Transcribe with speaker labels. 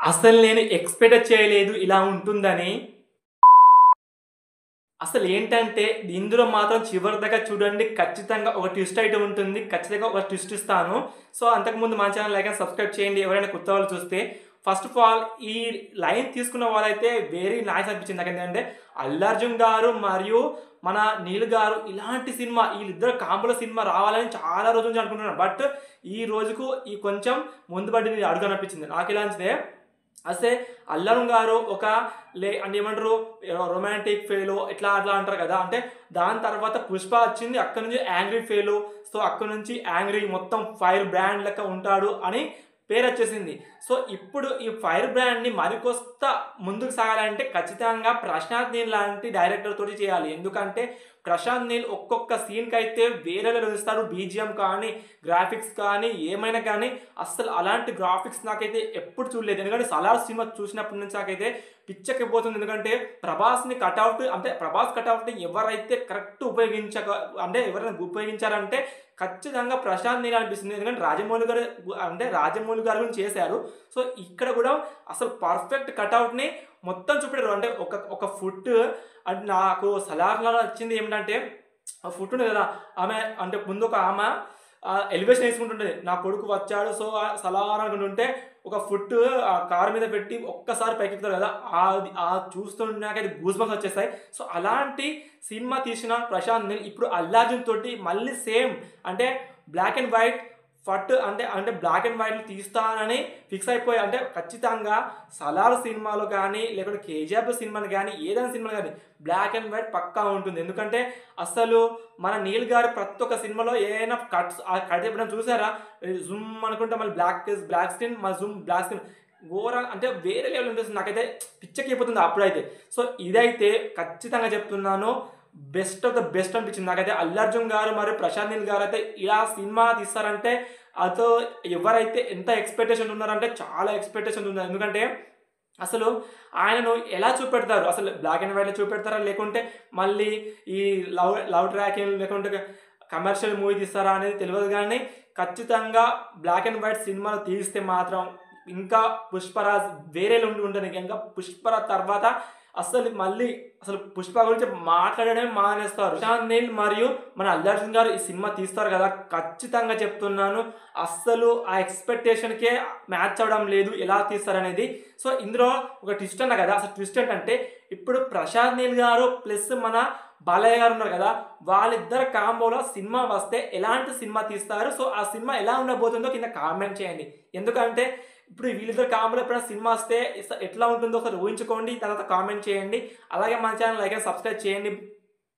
Speaker 1: అసలు నేను ఎక్స్‌పెక్ట్ చేయలేదు ఇలా ఉంటుందని. అసలేంటంటే ఇందులో మాత్రం చివరి దాకా చూడండి. ఖచ్చితంగా ఒక ట్విస్ట్ అయితే ఉంటుంది. ఖచ్చితంగా ఒక ట్విస్ట్ ఇస్తాను. సో, అంతకుముందు మన ఛానల్ లైక్ అండ్ సబ్స్క్రైబ్ చేయండి ఎవరైనా కొత్త వాళ్ళు చూస్తే. ఫస్ట్ ఆఫ్ ఆల్ ఈ లైన్ తీసుకున్న వాళ్ళైతే వెరీ నైస్ అనిపించింది నాకేంటంటే, అల్లు అర్జున్ గారు మరియు మన నీల్ గారు ఇలాంటి సినిమా వీళ్ళిద్దరు కాంబోలో సినిమా రావాలని చాలా రోజుల నుంచి అనుకుంటున్నాను. బట్ ఈ రోజుకు ఈ కొంచెం ముందు పడింది అడుగు అనిపించింది. నాకెలా అనిపిస్తే అసే అల్లం గారు ఒక అంటే ఏమంటారు రొమాంటిక్ ఫేలో ఇట్లా అట్లా అంటారు కదా. అంటే దాని తర్వాత పుష్ప వచ్చింది. అక్కడ నుంచి యాంగ్రీ ఫేలో. సో అక్కడ నుంచి యాంగ్రీ మొత్తం ఫైర్ బ్రాండ్ లెక్క ఉంటాడు అని పేరు వచ్చేసింది. సో ఇప్పుడు ఈ ఫైర్ బ్రాండ్ని మరికొస్త ముందుకు సాగాలంటే ఖచ్చితంగా ప్రశాంత్ నీల్ లాంటి డైరెక్టర్ తోటి చేయాలి. ఎందుకంటే ప్రశాంత్ నీల్ ఒక్కొక్క సీన్కి అయితే వేరే ఇస్తారు. బీజిఎం కానీ గ్రాఫిక్స్ కానీ ఏమైనా కానీ అస్సలు అలాంటి గ్రాఫిక్స్ నాకైతే ఎప్పుడు చూడలేదు. ఎందుకంటే సలార్ సినిమా చూసినప్పటి నుంచి నాకైతే పిచ్చకపోతుంది. ఎందుకంటే ప్రభాస్ని కట్అవుట్ అంటే ప్రభాస్ కట్అవుట్ని ఎవరైతే కరెక్ట్ అంటే ఎవరైనా ఉపయోగించారంటే ఖచ్చితంగా ప్రశాంత్ నీల్ అనిపిస్తుంది. ఎందుకంటే రాజమౌళి గారు గురించి చేశారు. సో ఇక్కడ కూడా అసలు పర్ఫెక్ట్ కట్అవుట్ని మొత్తం చూపెట్టారు. అంటే ఒక ఫుట్ అంటే నాకు సలార్లో వచ్చింది ఏమిటంటే ఆ ఫుట్ ఉంది కదా, ఆమె అంటే ముందు ఒక ఆమె ఎలివేషన్ వేసుకుంటుంటుంది. నా కొడుకు వచ్చాడు సో సలార్ అనుకుంటుంటే ఒక ఫుట్ ఆ కారు మీద పెట్టి ఒక్కసారి పైకెక్కుతారు కదా, ఆ చూస్తుంటే గూస్ బంప్స్ వచ్చేస్తాయి. సో అలాంటి సినిమా తీసిన ప్రశాంత్ నీల్ ఇప్పుడు అల్లు అర్జున్ తోటి మళ్ళీ సేమ్ అంటే బ్లాక్ అండ్ వైట్ అంటే బ్లాక్ అండ్ వైట్ తీస్తానని ఫిక్స్ అయిపోయి అంటే ఖచ్చితంగా సలార్ సినిమాలో కానీ లేకుంటే కేజీఎఫ్ సినిమాలు కానీ ఏదైనా సినిమాలు కానీ బ్లాక్ అండ్ వైట్ పక్కా ఉంటుంది. ఎందుకంటే అసలు మన నీల్ గారు ప్రతి ఒక్క సినిమాలో ఏదైనా కట్ ఎప్పుడైనా చూసారా, జూమ్ అనుకుంటే మళ్ళీ బ్లాక్ స్క్రీన్ మళ్ళీ జూమ్ బ్లాక్ స్క్రీన్ ఘోరంగా అంటే వేరే లెవెల్ ఉంటుంది. నాకైతే పిచ్చకిపోతుంది అప్పుడైతే. సో ఇదైతే ఖచ్చితంగా చెప్తున్నాను బెస్ట్ ఆఫ్ ద బెస్ట్ అనిపించింది నాకైతే. అల్లు అర్జున్ గారు మరియు ప్రశాంత్ నీల్ గారు అయితే ఇలా సినిమా తీస్తారంటే అతో ఎవరైతే ఎంత ఎక్స్పెక్టేషన్ ఉన్నారంటే చాలా ఎక్స్పెక్టేషన్ ఉంది. ఎందుకంటే అసలు ఆయనను ఎలా చూపెడతారు, అసలు బ్లాక్ అండ్ వైట్లో చూపెడతారా లేకుంటే మళ్ళీ ఈ లవ్ ట్రాకింగ్ లేకుంటే కమర్షియల్ మూవీ తీస్తారా అనేది తెలియదు. కానీ ఖచ్చితంగా బ్లాక్ అండ్ వైట్ సినిమాలు తీస్తే మాత్రం ఇంకా పుష్పరాజ్ వేరేలో ఉంటుంది. ఇంకా పుష్పరాజ్ తర్వాత అసలు పుష్ప గురించి మాట్లాడడమే మానేస్తారు. ప్రశాంత్ నీల్ మరియు మన అల్లు అర్జున్ గారు ఈ సినిమా తీస్తారు కదా, ఖచ్చితంగా చెప్తున్నాను అస్సలు ఆ ఎక్స్పెక్టేషన్కే మ్యాచ్ అవ్వడం లేదు ఎలా తీస్తారనేది. సో ఇందులో ఒక ట్విస్ట్ అన్న కదా, అసలు ట్విస్ట్ ఏంటంటే ఇప్పుడు ప్రశాంత్ నీల్ గారు ప్లస్ మన బాలయ్య గారు ఉన్నారు కదా, వాళ్ళిద్దరు కాంబోలో సినిమా వస్తే ఎలాంటి సినిమా తీస్తారు, సో ఆ సినిమా ఎలా ఉండబోతుందో కింద కామెంట్ చేయండి. ఎందుకంటే ఇప్పుడు వీళ్ళిద్దరు కాంబోలో ఎప్పుడైనా సినిమా వస్తే ఎట్లా ఉంటుందో ఒకసారి ఊహించుకోండి, తర్వాత కామెంట్ చేయండి. అలాగే మన ఛానల్ లైక్ అండ్ సబ్స్క్రైబ్ చేయండి.